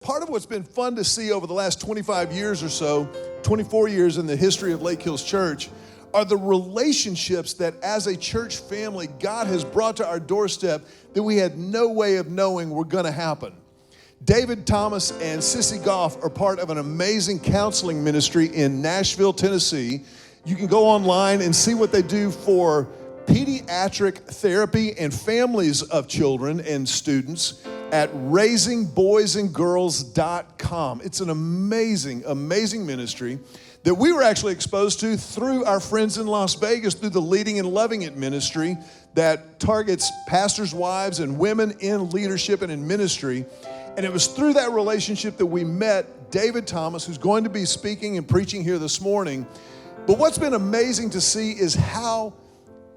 Part of what's been fun to see over the last 25 years or so, 24 years in the history of Lake Hills Church, are the relationships that as a church family, God has brought to our doorstep that we had no way of knowing were gonna happen. David Thomas and Sissy Goff are part of an amazing counseling ministry in Nashville, Tennessee. You can go online and see what they do for pediatric therapy and families of children and students at raisingboysandgirls.com. It's an amazing, amazing ministry that we were actually exposed to through our friends in Las Vegas through the Leading and Loving It ministry that targets pastors' wives and women in leadership and in ministry. And it was through that relationship that we met David Thomas, who's going to be speaking and preaching here this morning. But what's been amazing to see is how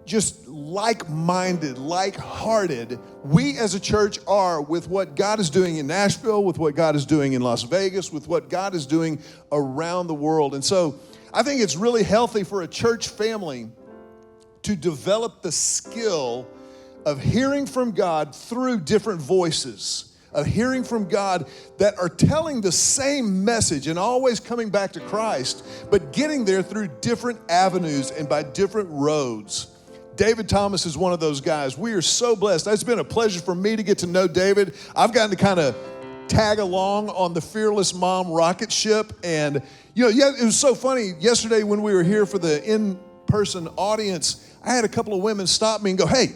just like-minded, like-hearted we as a church are with what God is doing in Nashville, with what God is doing in Las Vegas, with what God is doing around the world. And so I think it's really healthy for a church family to develop the skill of hearing from God through different voices, of hearing from God that are telling the same message and always coming back to Christ, but getting there through different avenues and by different roads. David Thomas is one of those guys. We are so blessed. It's been a pleasure for me to get to know David. I've gotten to kind of tag along on the Fearless Mom rocket ship. And, it was so funny. Yesterday when we were here for the in-person audience, I had a couple of women stop me and go, "Hey,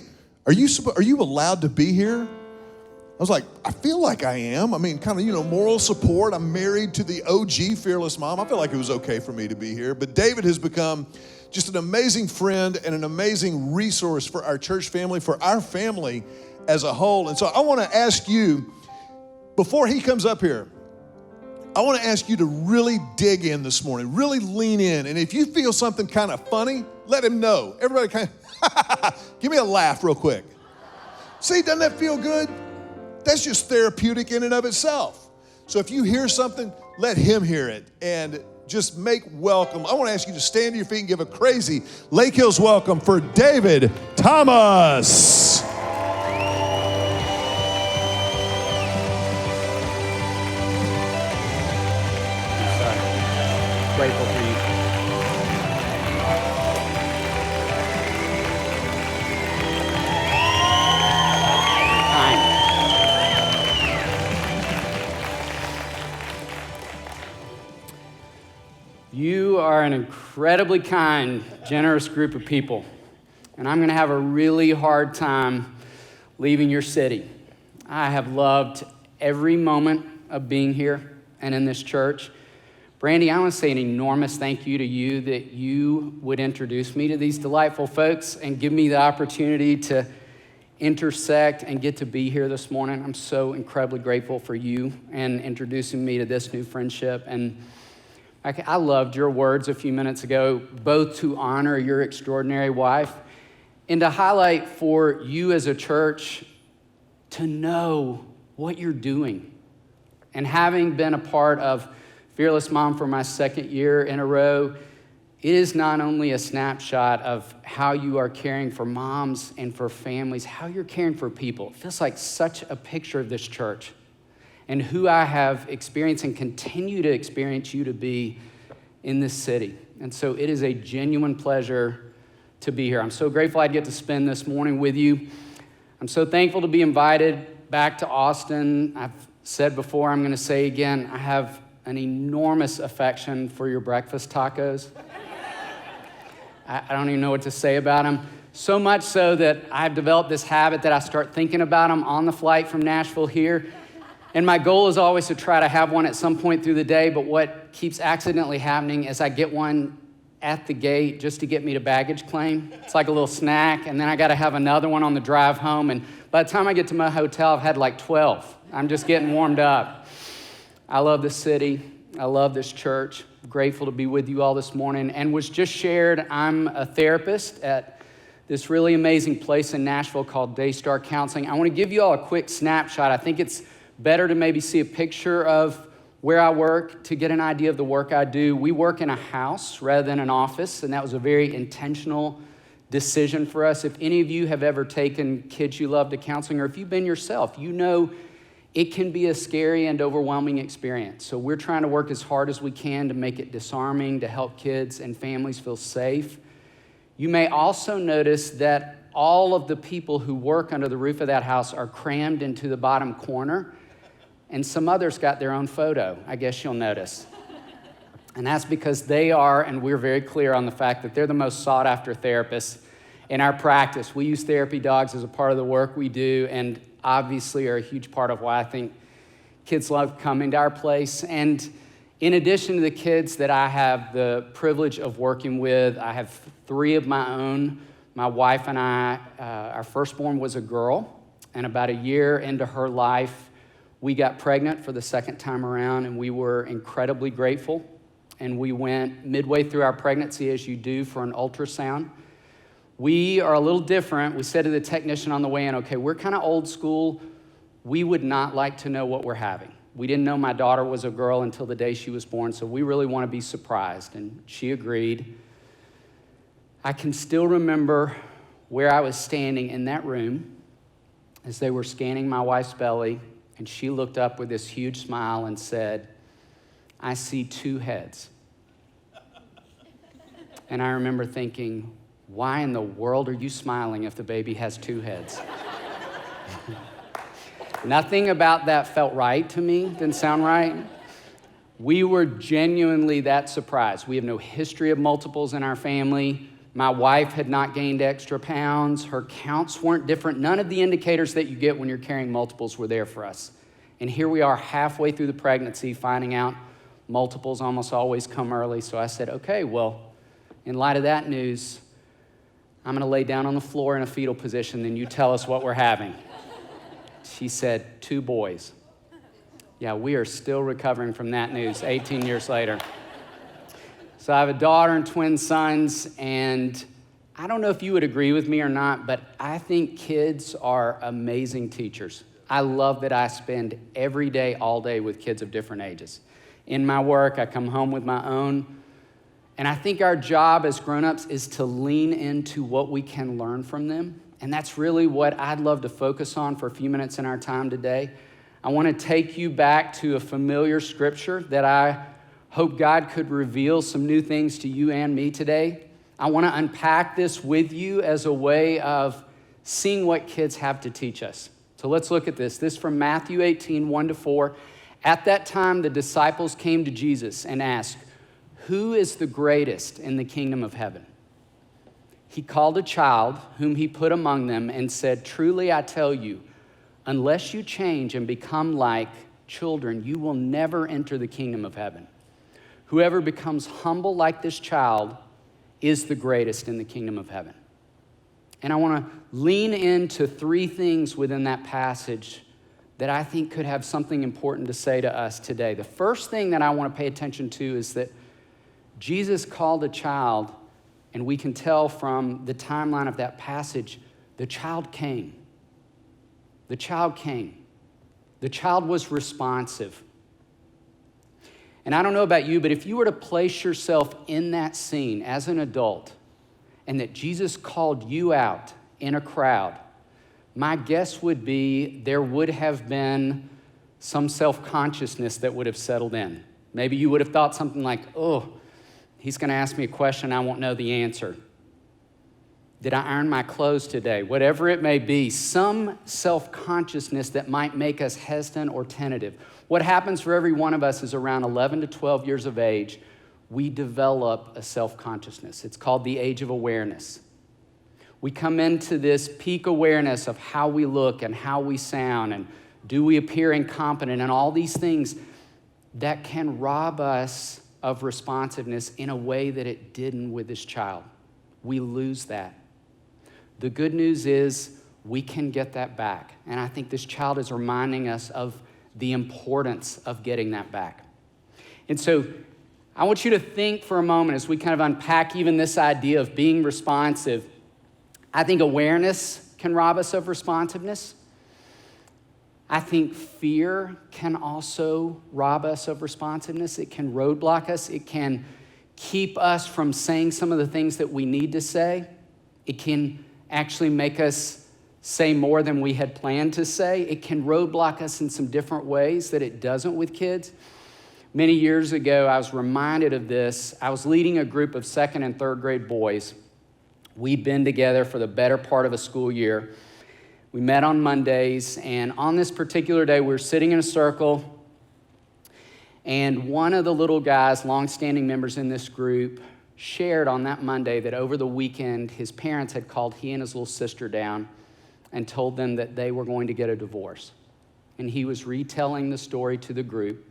are you allowed to be here?" I was like, "I feel like I am." I mean, kind of, moral support. I'm married to the OG Fearless Mom. I feel like it was okay for me to be here. But David has become just an amazing friend and an amazing resource for our church family, for our family as a whole. And so I want to ask you, before he comes up here, I want to ask you to really dig in this morning, really lean in. And if you feel something kind of funny, let him know. Everybody kind of, give me a laugh real quick. See, doesn't that feel good? That's just therapeutic in and of itself. So if you hear something, let him hear it. And just make welcome. I want to ask you to stand to your feet and give a crazy Lake Hills welcome for David Thomas. Grateful for you. You are an incredibly kind, generous group of people, and I'm going to have a really hard time leaving your city. I have loved every moment of being here and in this church. Brandy, I want to say an enormous thank you to you that you would introduce me to these delightful folks and give me the opportunity to intersect and get to be here this morning. I'm so incredibly grateful for you and introducing me to this new friendship. And I loved your words a few minutes ago, both to honor your extraordinary wife and to highlight for you as a church to know what you're doing. And having been a part of Fearless Mom for my second year in a row, it is not only a snapshot of how you are caring for moms and for families, how you're caring for people. It feels like such a picture of this church and who I have experienced and continue to experience you to be in this city. And so it is a genuine pleasure to be here. I'm so grateful I'd get to spend this morning with you. I'm so thankful to be invited back to Austin. I've said before, I'm gonna say again, I have an enormous affection for your breakfast tacos. I don't even know what to say about them. So much so that I've developed this habit that I start thinking about them on the flight from Nashville here. And my goal is always to try to have one at some point through the day, but what keeps accidentally happening is I get one at the gate just to get me to baggage claim. It's like a little snack, and then I gotta have another one on the drive home, and by the time I get to my hotel, I've had like 12. I'm just getting warmed up. I love this city. I love this church. I'm grateful to be with you all this morning. And was just shared, I'm a therapist at this really amazing place in Nashville called Daystar Counseling. I wanna give you all a quick snapshot. I think it's better to maybe see a picture of where I work to get an idea of the work I do. We work in a house rather than an office, and that was a very intentional decision for us. If any of you have ever taken kids you love to counseling, or if you've been yourself, you know it can be a scary and overwhelming experience. So we're trying to work as hard as we can to make it disarming, to help kids and families feel safe. You may also notice that all of the people who work under the roof of that house are crammed into the bottom corner, and some others got their own photo, I guess you'll notice. And that's because they are, and we're very clear on the fact that they're the most sought after therapists in our practice. We use therapy dogs as a part of the work we do, and obviously are a huge part of why I think kids love coming to our place. And in addition to the kids that I have the privilege of working with, I have 3 of my own. My wife and I, our firstborn was a girl, and about a year into her life, we got pregnant for the second time around, and we were incredibly grateful. And we went midway through our pregnancy, as you do, for an ultrasound. We are a little different. We said to the technician on the way in, okay, we're kind of old school. We would not like to know what we're having. We didn't know my daughter was a girl until the day she was born, so we really want to be surprised. And she agreed. I can still remember where I was standing in that room as they were scanning my wife's belly, and she looked up with this huge smile and said, "I see 2 heads." And I remember thinking, why in the world are you smiling if the baby has 2 heads? Nothing about that felt right to me, didn't sound right. We were genuinely that surprised. We have no history of multiples in our family. My wife had not gained extra pounds. Her counts weren't different. None of the indicators that you get when you're carrying multiples were there for us. And here we are halfway through the pregnancy, finding out multiples almost always come early. So I said, okay, well, in light of that news, I'm going to lay down on the floor in a fetal position, then you tell us what we're having. She said, 2 boys. Yeah, we are still recovering from that news 18 years later. So I have a daughter and twin sons, and I don't know if you would agree with me or not, but I think kids are amazing teachers. I love that I spend every day, all day with kids of different ages. In my work, I come home with my own, and I think our job as grown-ups is to lean into what we can learn from them, and that's really what I'd love to focus on for a few minutes in our time today. I want to take you back to a familiar scripture that I hope God could reveal some new things to you and me today. I want to unpack this with you as a way of seeing what kids have to teach us. So let's look at this. This is from Matthew 18, 1-4. At that time, the disciples came to Jesus and asked, "Who is the greatest in the kingdom of heaven?" He called a child whom he put among them and said, "Truly I tell you, unless you change and become like children, you will never enter the kingdom of heaven. Whoever becomes humble like this child is the greatest in the kingdom of heaven." And I want to lean into 3 things within that passage that I think could have something important to say to us today. The first thing that I want to pay attention to is that Jesus called a child, and we can tell from the timeline of that passage, the child came. The child came. The child was responsive. And I don't know about you, but if you were to place yourself in that scene as an adult, and that Jesus called you out in a crowd, my guess would be there would have been some self-consciousness that would have settled in. Maybe you would have thought something like, oh, he's going to ask me a question I won't know the answer. Did I iron my clothes today? Whatever it may be, some self-consciousness that might make us hesitant or tentative. What happens for every one of us is around 11 to 12 years of age, we develop a self-consciousness. It's called the age of awareness. We come into this peak awareness of how we look and how we sound and do we appear incompetent and all these things that can rob us of responsiveness in a way that it didn't with this child. We lose that. The good news is we can get that back. And I think this child is reminding us of the importance of getting that back. And so I want you to think for a moment as we kind of unpack even this idea of being responsive. I think awareness can rob us of responsiveness. I think fear can also rob us of responsiveness. It can roadblock us. It can keep us from saying some of the things that we need to say. It can actually make us say more than we had planned to say. It can roadblock us in some different ways that it doesn't with kids. Many years ago, I was reminded of this. I was leading a group of second and third grade boys. We'd been together for the better part of a school year. We met on Mondays, and on this particular day, we were sitting in a circle, and one of the little guys, longstanding members in this group, shared on that Monday that over the weekend, his parents had called he and his little sister down and told them that they were going to get a divorce. And he was retelling the story to the group.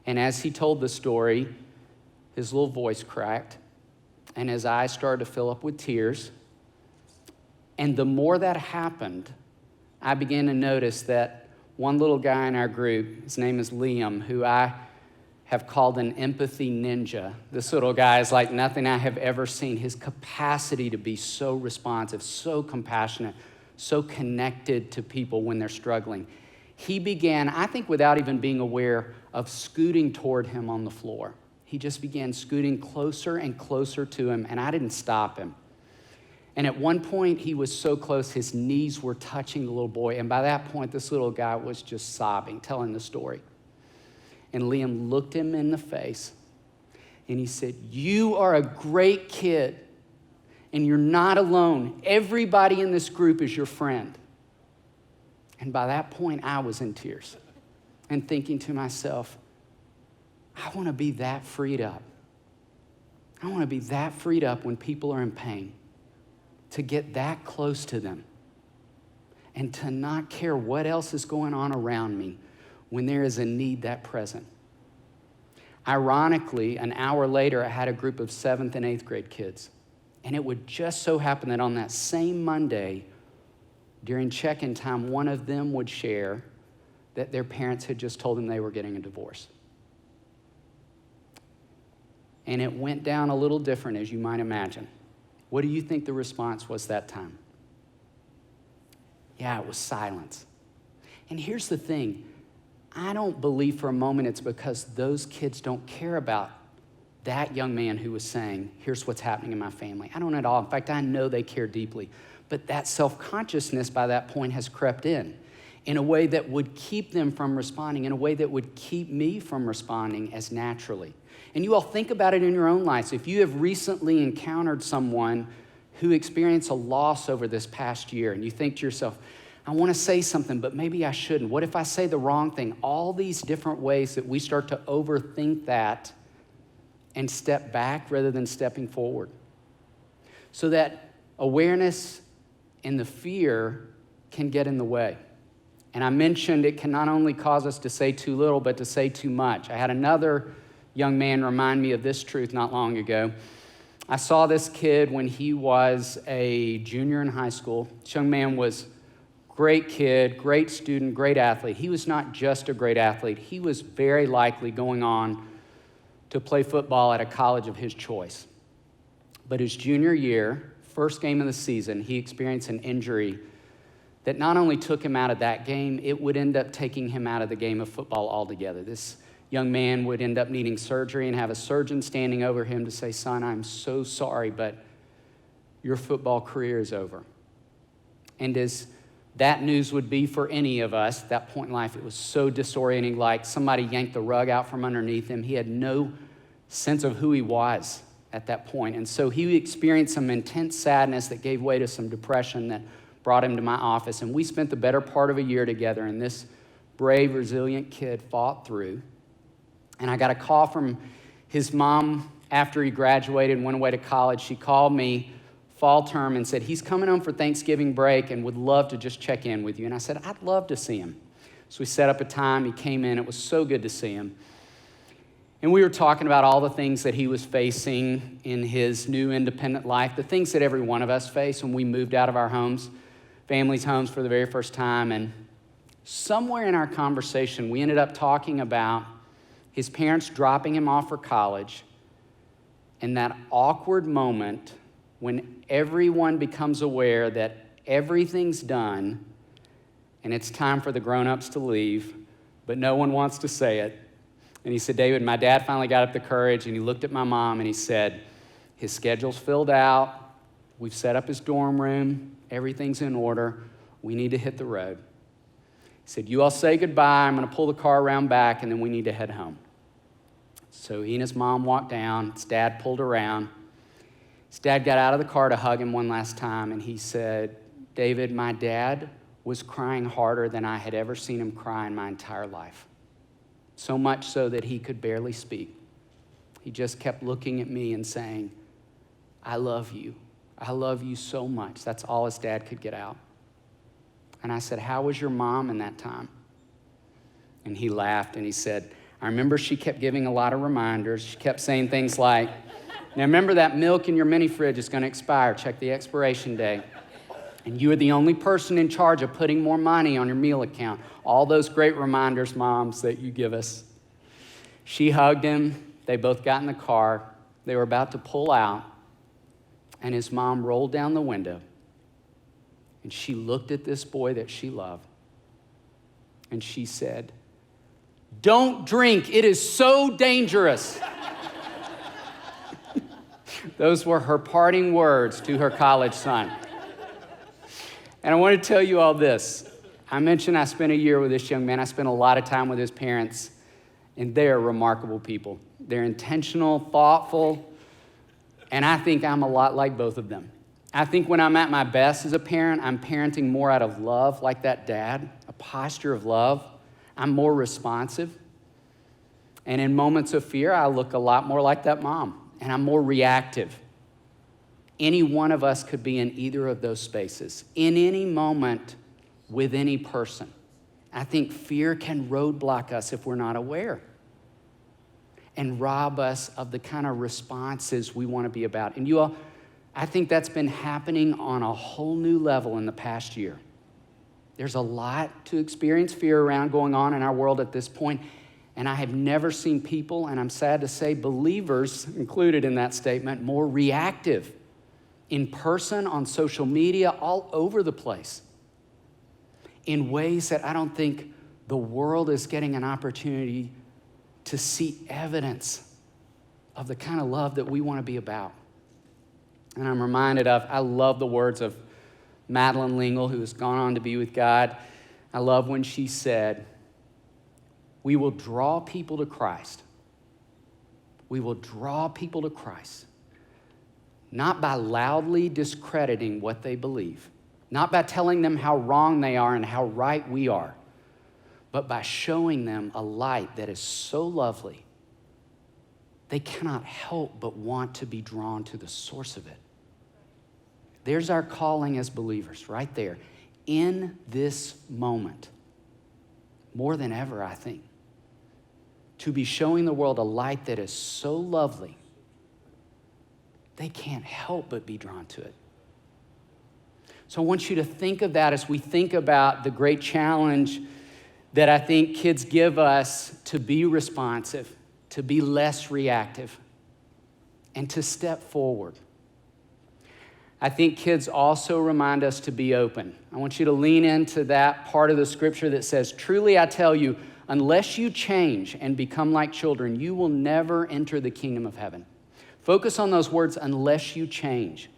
And as he told the story, his little voice cracked, and his eyes started to fill up with tears. And the more that happened, I began to notice that one little guy in our group, his name is Liam, who I have called an empathy ninja. This little guy is like nothing I have ever seen. His capacity to be so responsive, so compassionate, so connected to people when they're struggling. He began, I think without even being aware, of scooting toward him on the floor. He just began scooting closer and closer to him, and I didn't stop him. And at one point, he was so close, his knees were touching the little boy, and by that point, this little guy was just sobbing, telling the story. And Liam looked him in the face, and he said, "You are a great kid, and you're not alone. Everybody in this group is your friend." And by that point, I was in tears and thinking to myself, I want to be that freed up. I want to be that freed up when people are in pain, to get that close to them and to not care what else is going on around me when there is a need that present. Ironically, an hour later, I had a group of 7th and 8th grade kids. And it would just so happen that on that same Monday, during check-in time, one of them would share that their parents had just told them they were getting a divorce. And it went down a little different, as you might imagine. What do you think the response was that time? Yeah, it was silence. And here's the thing. I don't believe for a moment it's because those kids don't care about that young man who was saying, here's what's happening in my family. I don't at all. In fact, I know they care deeply. But that self-consciousness by that point has crept in a way that would keep them from responding, in a way that would keep me from responding as naturally. And you all think about it in your own lives. If you have recently encountered someone who experienced a loss over this past year, and you think to yourself, I want to say something, but maybe I shouldn't. What if I say the wrong thing? All these different ways that we start to overthink that and step back rather than stepping forward. So that awareness and the fear can get in the way. And I mentioned it can not only cause us to say too little, but to say too much. I had another young man remind me of this truth not long ago. I saw this kid when he was a junior in high school. This young man was a great kid, great student, great athlete. He was not just a great athlete. He was very likely going on to play football at a college of his choice. But his junior year, first game of the season, he experienced an injury that not only took him out of that game, it would end up taking him out of the game of football altogether. This young man would end up needing surgery and have a surgeon standing over him to say, son, I'm so sorry, but your football career is over. And as that news would be for any of us, at that point in life, it was so disorienting, like somebody yanked the rug out from underneath him. He had no sense of who he was at that point. And so he experienced some intense sadness that gave way to some depression that brought him to my office. And we spent the better part of a year together, and this brave, resilient kid fought through. And I got a call from his mom after he graduated and went away to college. She called me fall term and said, he's coming home for Thanksgiving break and would love to just check in with you. And I said, I'd love to see him. So we set up a time. He came in. It was so good to see him. And we were talking about all the things that he was facing in his new independent life, the things that every one of us face when we moved out of our homes, families' homes for the very first time. And somewhere in our conversation, we ended up talking about his parents dropping him off for college, and that awkward moment when everyone becomes aware that everything's done and it's time for the grown-ups to leave, but no one wants to say it. And he said, David, my dad finally got up the courage, and he looked at my mom and he said, his schedule's filled out, we've set up his dorm room, everything's in order. we need to hit the road. He said, you all say goodbye. I'm going to pull the car around back, and then we need to head home. So he and his mom walked down. His dad pulled around. His dad got out of the car to hug him one last time, and he said, David, my dad was crying harder than I had ever seen him cry in my entire life. So much so that he could barely speak. He just kept looking at me and saying, I love you. I love you so much. That's all his dad could get out. And I said, how was your mom in that time? And he laughed and he said, I remember she kept giving a lot of reminders. She kept saying things like, now remember that milk in your mini fridge is going to expire. Check the expiration date. And you are the only person in charge of putting more money on your meal account. All those great reminders, moms, that you give us. She hugged him. They both got in the car. They were about to pull out. And his mom rolled down the window. And she looked at this boy that she loved. And she said, don't drink. It is so dangerous. Those were her parting words to her college son. And I want to tell you all this. I mentioned I spent a year with this young man. I spent a lot of time with his parents, and they're remarkable people. They're intentional, thoughtful, and I think I'm a lot like both of them. I think when I'm at my best as a parent, I'm parenting more out of love, like that dad, a posture of love. I'm more responsive. And in moments of fear, I look a lot more like that mom, and I'm more reactive. Any one of us could be in either of those spaces, in any moment, with any person. I think fear can roadblock us if we're not aware and rob us of the kind of responses we want to be about. And you all, I think that's been happening on a whole new level in the past year. There's a lot to experience fear around going on in our world at this point, and I have never seen people, and I'm sad to say believers included in that statement, more reactive in person, on social media, all over the place, in ways that I don't think the world is getting an opportunity to see evidence of the kind of love that we want to be about. And I'm reminded of, I love the words of Madeline Lingle, who has gone on to be with God. I love when she said, we will draw people to Christ. We will draw people to Christ, not by loudly discrediting what they believe, not by telling them how wrong they are and how right we are, but by showing them a light that is so lovely, they cannot help but want to be drawn to the source of it. There's our calling as believers right there in this moment, more than ever, I think, to be showing the world a light that is so lovely, they can't help but be drawn to it. So I want you to think of that as we think about the great challenge that I think kids give us to be responsive, to be less reactive, and to step forward. I think kids also remind us to be open. I want you to lean into that part of the scripture that says, truly I tell you, unless you change and become like children, you will never enter the kingdom of heaven. Focus on those words, unless you change.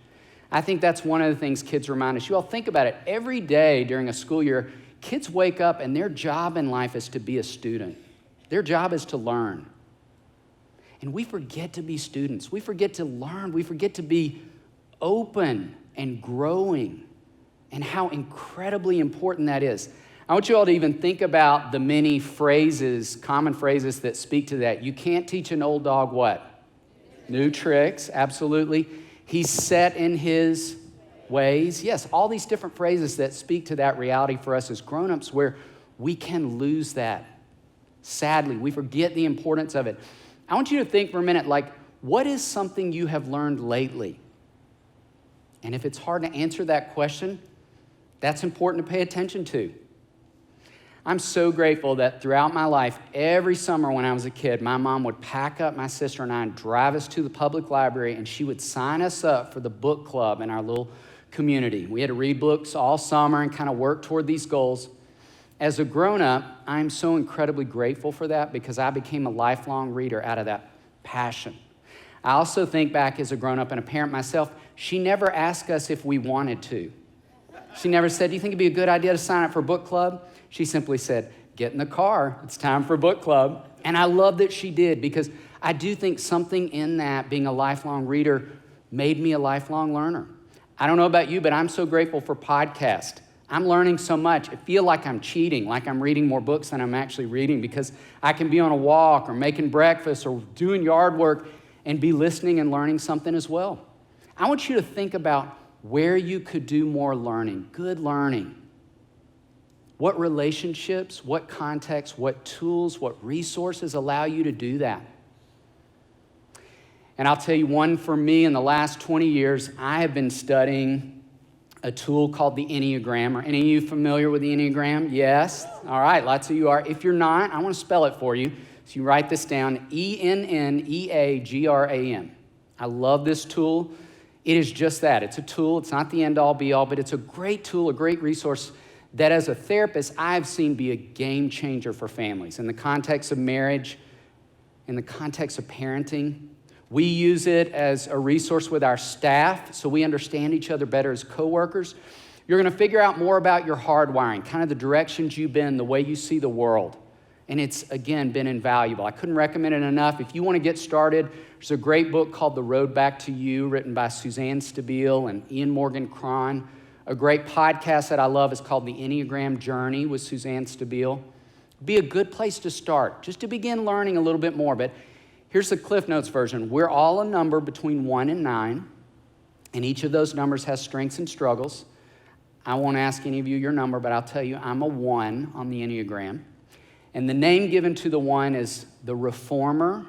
I think that's one of the things kids remind us. You all think about it. Every day during a school year, kids wake up and their job in life is to be a student. Their job is to learn. And we forget to be students. We forget to learn. We forget to be open and growing, and how incredibly important that is. I want you all to even think about the many phrases, common phrases that speak to that. You can't teach an old dog what? New tricks, absolutely. He's set in his ways. Yes, all these different phrases that speak to that reality for us as grown-ups, where we can lose that. Sadly, we forget the importance of it. I want you to think for a minute, like, what is something you have learned lately? And if it's hard to answer that question, that's important to pay attention to. I'm so grateful that throughout my life, every summer when I was a kid, my mom would pack up my sister and I and drive us to the public library, and she would sign us up for the book club in our little community. We had to read books all summer and kind of work toward these goals. As a grown-up, I'm so incredibly grateful for that because I became a lifelong reader out of that passion. I also think back as a grown-up and a parent myself, she never asked us if we wanted to. She never said, do you think it'd be a good idea to sign up for book club? She simply said, get in the car. It's time for book club. And I love that she did, because I do think something in that, being a lifelong reader, made me a lifelong learner. I don't know about you, but I'm so grateful for podcasts. I'm learning so much. I feel like I'm cheating, like I'm reading more books than I'm actually reading, because I can be on a walk or making breakfast or doing yard work and be listening and learning something as well. I want you to think about where you could do more learning, good learning. What relationships, what contexts, what tools, what resources allow you to do that? And I'll tell you one for me, in the last 20 years, I have been studying a tool called the Enneagram. Are any of you familiar with the Enneagram? Yes? All right, lots of you are. If you're not, I want to spell it for you. So you write this down, Enneagram. I love this tool. It is just that. It's a tool. It's not the end-all, be-all, but it's a great tool, a great resource that as a therapist, I've seen be a game changer for families in the context of marriage, in the context of parenting. We use it as a resource with our staff so we understand each other better as coworkers. You're going to figure out more about your hardwiring, kind of the directions you've been, the way you see the world. And it's, again, been invaluable. I couldn't recommend it enough. If you want to get started, there's a great book called The Road Back to You, written by Suzanne Stabile and Ian Morgan Cron. A great podcast that I love is called The Enneagram Journey with Suzanne Stabile. Be a good place to start, just to begin learning a little bit more. But here's the Cliff Notes version. We're all a number between 1 and 9, and each of those numbers has strengths and struggles. I won't ask any of you your number, but I'll tell you I'm a 1 on the Enneagram. And the name given to the 1 is the reformer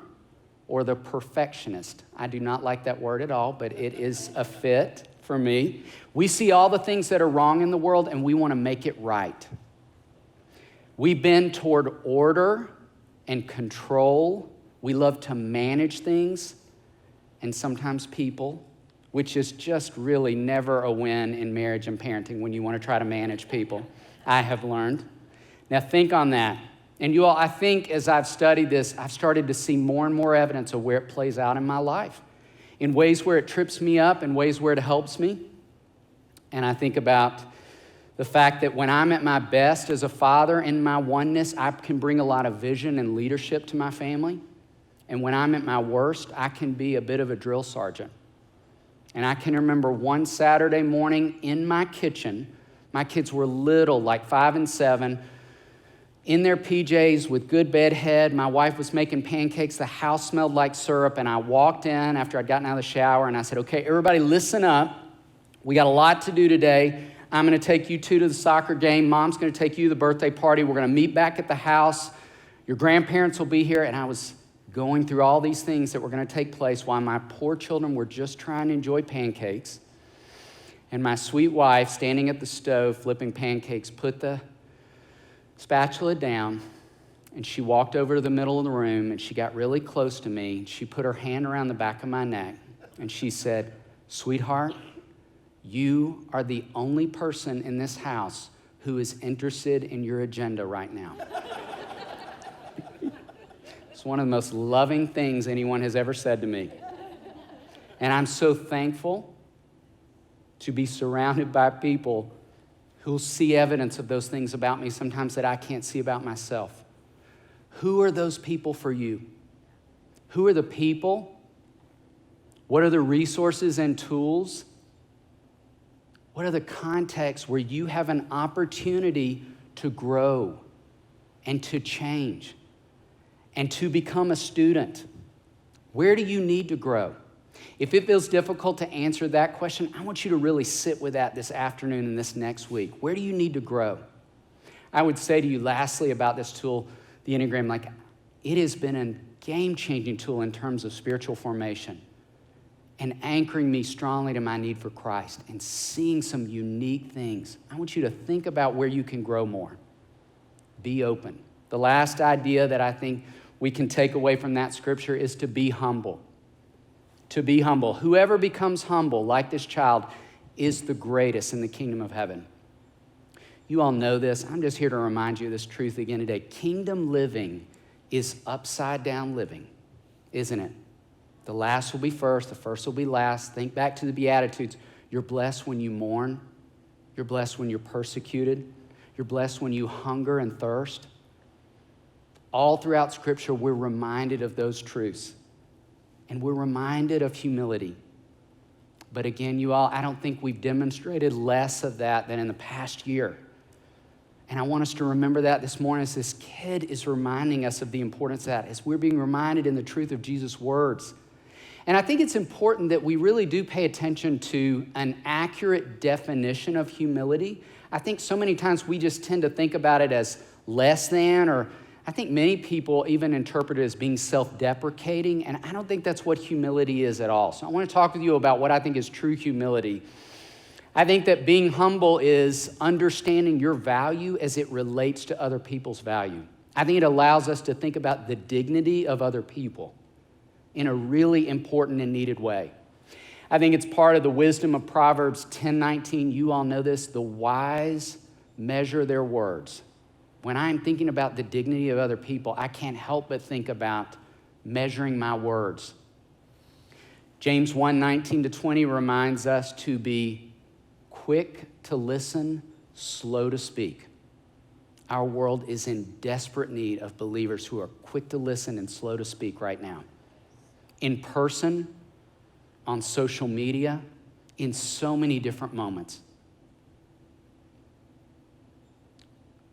or the perfectionist. I do not like that word at all, but it is a fit for me. We see all the things that are wrong in the world, and we want to make it right. We bend toward order and control. We love to manage things and sometimes people, which is just really never a win in marriage and parenting when you want to try to manage people, I have learned. Now think on that. And you all, I think as I've studied this, I've started to see more and more evidence of where it plays out in my life, in ways where it trips me up, in ways where it helps me. And I think about the fact that when I'm at my best as a father in my oneness, I can bring a lot of vision and leadership to my family. And when I'm at my worst, I can be a bit of a drill sergeant. And I can remember one Saturday morning in my kitchen, my kids were little, like 5 and 7, in their PJs with good bed head. My wife was making pancakes. The house smelled like syrup. And I walked in after I'd gotten out of the shower and I said, okay, everybody listen up. We got a lot to do today. I'm going to take you two to the soccer game. Mom's going to take you to the birthday party. We're going to meet back at the house. Your grandparents will be here. And I was going through all these things that were going to take place while my poor children were just trying to enjoy pancakes. And my sweet wife, standing at the stove flipping pancakes, put the spatula down, and she walked over to the middle of the room, and she got really close to me. She put her hand around the back of my neck, and she said, sweetheart, you are the only person in this house who is interested in your agenda right now. It's one of the most loving things anyone has ever said to me. And I'm so thankful to be surrounded by people who'll see evidence of those things about me sometimes that I can't see about myself. Who are those people for you? Who are the people? What are the resources and tools? What are the contexts where you have an opportunity to grow and to change and to become a student? Where do you need to grow? If it feels difficult to answer that question, I want you to really sit with that this afternoon and this next week. Where do you need to grow? I would say to you lastly about this tool, the Enneagram, like it has been a game-changing tool in terms of spiritual formation and anchoring me strongly to my need for Christ and seeing some unique things. I want you to think about where you can grow more. Be open. The last idea that I think we can take away from that scripture is to be humble. To be humble. Whoever becomes humble, like this child, is the greatest in the kingdom of heaven. You all know this. I'm just here to remind you of this truth again today. Kingdom living is upside down living, isn't it? The last will be first, the first will be last. Think back to the Beatitudes. You're blessed when you mourn. You're blessed when you're persecuted. You're blessed when you hunger and thirst. All throughout Scripture, we're reminded of those truths. And we're reminded of humility. But again, you all, I don't think we've demonstrated less of that than in the past year. And I want us to remember that this morning as this kid is reminding us of the importance of that, as we're being reminded in the truth of Jesus' words. And I think it's important that we really do pay attention to an accurate definition of humility. I think so many times we just tend to think about it as less than, or I think many people even interpret it as being self-deprecating, and I don't think that's what humility is at all. So I want to talk with you about what I think is true humility. I think that being humble is understanding your value as it relates to other people's value. I think it allows us to think about the dignity of other people in a really important and needed way. I think it's part of the wisdom of Proverbs 10:19. You all know this. The wise measure their words. When I'm thinking about the dignity of other people, I can't help but think about measuring my words. James 1:19-20 reminds us to be quick to listen, slow to speak. Our world is in desperate need of believers who are quick to listen and slow to speak right now. In person, on social media, in so many different moments.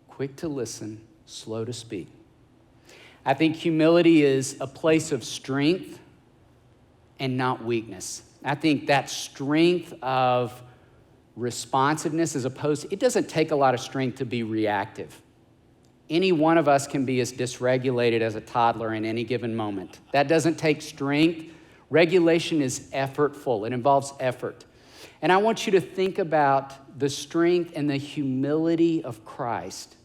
Quick to listen, slow to speak. I think humility is a place of strength and not weakness. I think that strength of responsiveness as opposed to, it doesn't take a lot of strength to be reactive. Any one of us can be as dysregulated as a toddler in any given moment. That doesn't take strength. Regulation is effortful. It involves effort. And I want you to think about the strength and the humility of Christ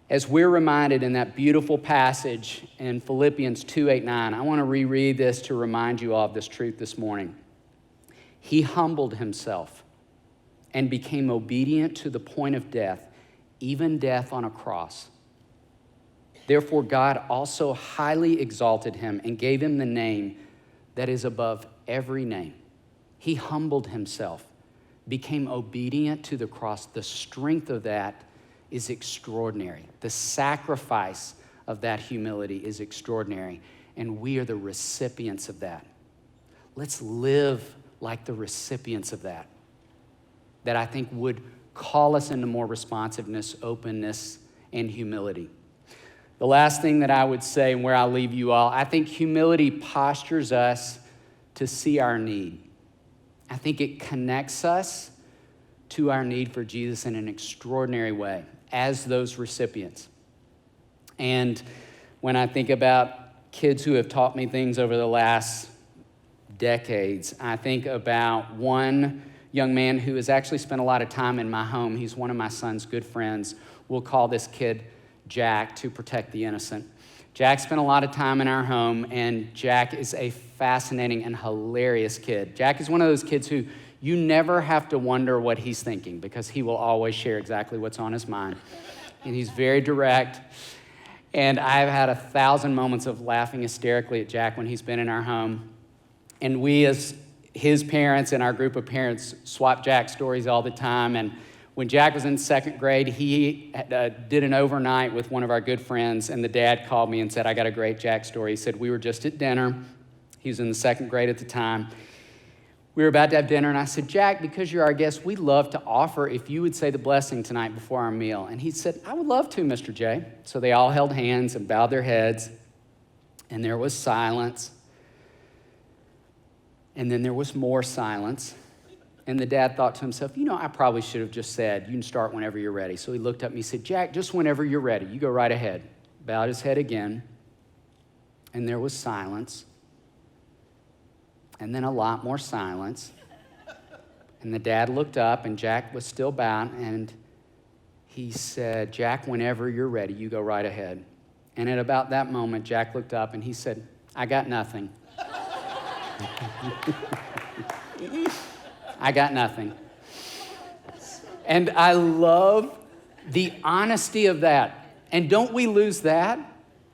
as we're reminded in that beautiful passage in Philippians 2:8-9. I want to reread this to remind you all of this truth this morning. He humbled himself and became obedient to the point of death, even death on a cross. Therefore, God also highly exalted him and gave him the name that is above every name. He humbled himself, became obedient to the cross. The strength of that is extraordinary. The sacrifice of that humility is extraordinary, and we are the recipients of that. Let's live like the recipients of that I think would call us into more responsiveness, openness, and humility. The last thing that I would say, and where I'll leave you all, I think humility postures us to see our need. I think it connects us to our need for Jesus in an extraordinary way as those recipients. And when I think about kids who have taught me things over the last decades, I think about one young man who has actually spent a lot of time in my home. He's one of my son's good friends. We'll call this kid Jack to protect the innocent. Jack spent a lot of time in our home, and Jack is a fascinating and hilarious kid. Jack is one of those kids who you never have to wonder what he's thinking because he will always share exactly what's on his mind. And he's very direct. And I've had 1,000 moments of laughing hysterically at Jack when he's been in our home. And we, as his parents and our group of parents, swap Jack stories all the time. And when Jack was in second grade, he did an overnight with one of our good friends, and the dad called me and said, I got a great Jack story. He said, we were just at dinner. He was in the second grade at the time. We were about to have dinner, and I said, Jack, because you're our guest, we'd love to offer if you would say the blessing tonight before our meal. And he said, I would love to, Mr. J. So they all held hands and bowed their heads, and there was silence. And then there was more silence. And the dad thought to himself, I probably should have just said, you can start whenever you're ready. So he looked up and he said, Jack, just whenever you're ready. You go right ahead. Bowed his head again. And there was silence. And then a lot more silence. And the dad looked up, and Jack was still bowed, and he said, Jack, whenever you're ready, you go right ahead. And at about that moment, Jack looked up, and he said, I got nothing. I got nothing. And I love the honesty of that. And don't we lose that?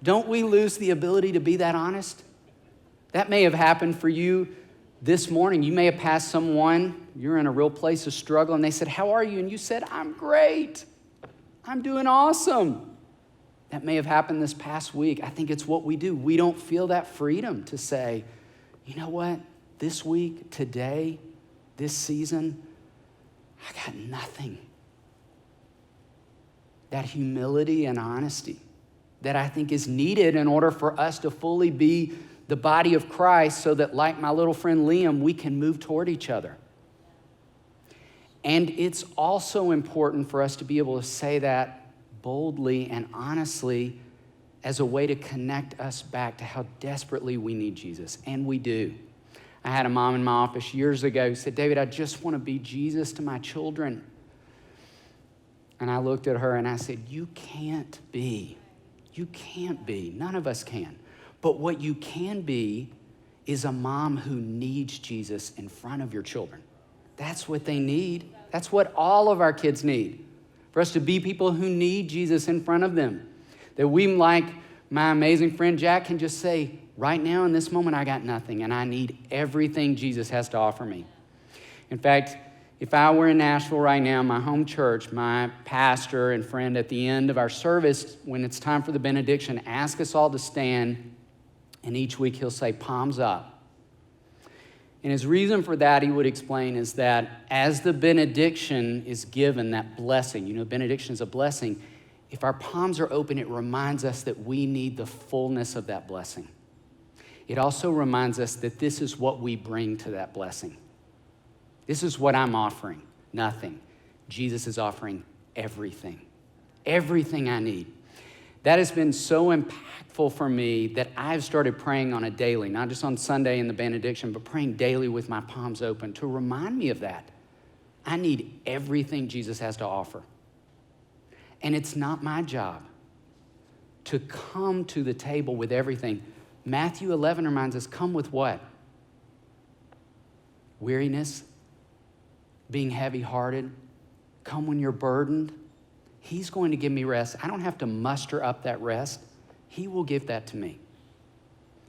Don't we lose the ability to be that honest? That may have happened for you This morning, you may have passed someone, you're in a real place of struggle, and they said, how are you? And you said, I'm great. I'm doing awesome. That may have happened this past week. I think it's what we do. We don't feel that freedom to say, you know what? This week, today, this season, I got nothing. That humility and honesty that I think is needed in order for us to fully be the body of Christ so that, like my little friend Liam, we can move toward each other. And it's also important for us to be able to say that boldly and honestly as a way to connect us back to how desperately we need Jesus. And we do. I had a mom in my office years ago who said, David, I just want to be Jesus to my children. And I looked at her and I said, you can't be. You can't be. None of us can. But what you can be is a mom who needs Jesus in front of your children. That's what they need. That's what all of our kids need. For us to be people who need Jesus in front of them. That we, like my amazing friend Jack, can just say, right now in this moment, I got nothing, and I need everything Jesus has to offer me. In fact, if I were in Nashville right now, my home church, my pastor and friend at the end of our service, when it's time for the benediction, ask us all to stand, and each week he'll say, palms up. And his reason for that, he would explain, is that as the benediction is given, that blessing, benediction is a blessing, if our palms are open, it reminds us that we need the fullness of that blessing. It also reminds us that this is what we bring to that blessing. This is what I'm offering, nothing. Jesus is offering everything, everything I need. That has been so impactful for me that I've started praying on a daily, not just on Sunday in the benediction, but praying daily with my palms open to remind me of that. I need everything Jesus has to offer. And it's not my job to come to the table with everything. Matthew 11 reminds us, come with what? Weariness, being heavy-hearted. Come when you're burdened. He's going to give me rest. I don't have to muster up that rest. He will give that to me.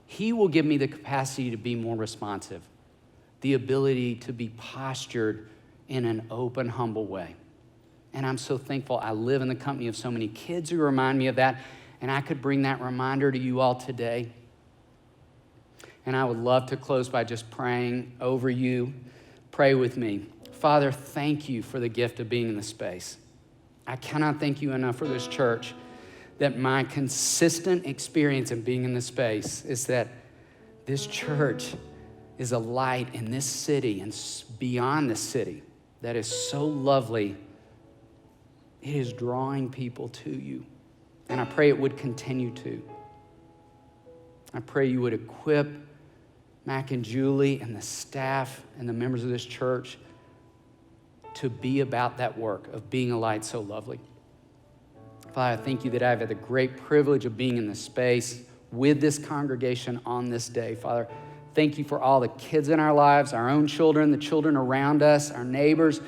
He will give me the capacity to be more responsive, the ability to be postured in an open, humble way. And I'm so thankful I live in the company of so many kids who remind me of that, and I could bring that reminder to you all today. And I would love to close by just praying over you. Pray with me. Father, thank you for the gift of being in this space. I cannot thank you enough for this church, that my consistent experience in being in this space is that this church is a light in this city and beyond this city that is so lovely. It is drawing people to you. And I pray it would continue to. I pray you would equip Mac and Julie and the staff and the members of this church to be about that work of being a light so lovely. Father, I thank you that I've had the great privilege of being in this space with this congregation on this day. Father, thank you for all the kids in our lives, our own children, the children around us, our neighbors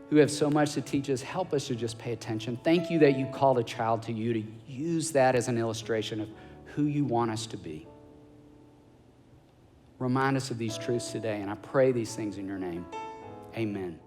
who have so much to teach us. Help us to just pay attention. Thank you that you called a child to you, to use that as an illustration of who you want us to be. Remind us of these truths today, and I pray these things in your name. Amen.